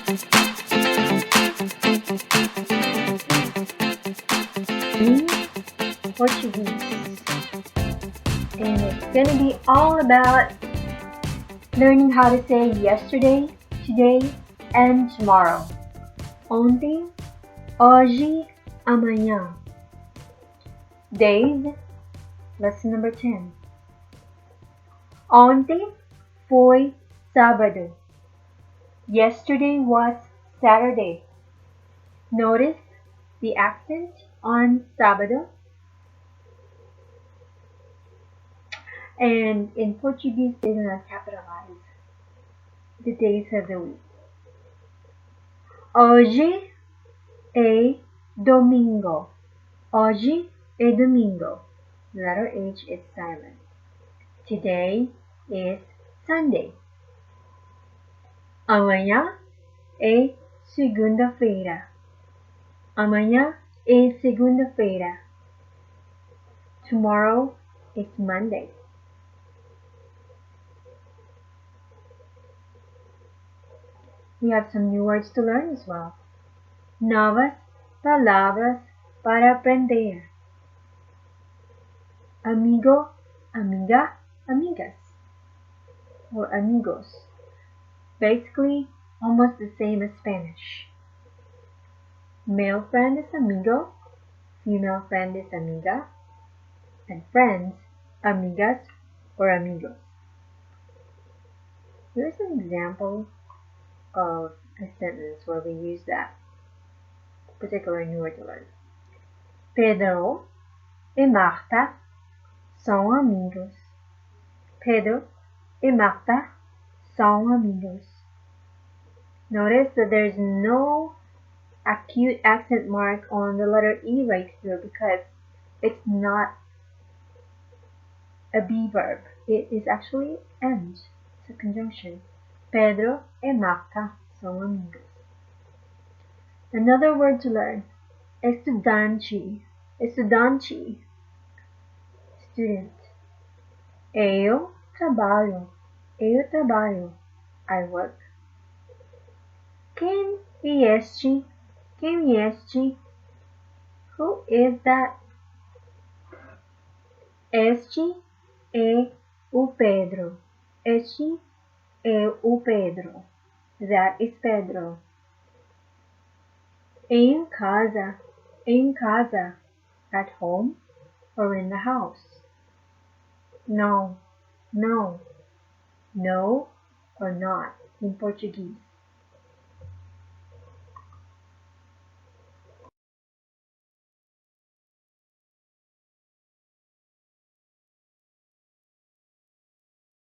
Portuguese, and it's gonna be all about learning how to say yesterday, today, and tomorrow. Ontem, hoje, amanhã. Days, lesson number 10. Ontem foi sábado. Yesterday was Saturday. Notice the accent on sábado. And in Portuguese, they do not capitalize the days of the week. Hoje é domingo. Hoje é domingo. The letter H is silent. Today is Sunday. Amanhã é segunda-feira. Amanhã é segunda-feira. Tomorrow is Monday. We have some new words to learn as well. Novas palavras para aprender. Amigo, amiga, amigas, or amigos. Basically, almost the same as Spanish. Male friend is amigo, female friend is amiga, and friends, amigas or amigos. Here's an example of a sentence where we use that particular new word to learn. Pedro e Marta são amigos. Pedro e Marta são amigos. Notice that there's no acute accent mark on the letter E right here because it's not a be verb. It is actually and. It's a conjunction. Pedro e Marta são amigos. Another word to learn. Estudante. Estudante. Student. Eu trabalho. Eu trabalho. I work. Quem é este? Quem é este? Who is that? Este é o Pedro. Este é o Pedro. That is Pedro. Em casa. Em casa. At home or in the house. No. No. No or not in Portuguese.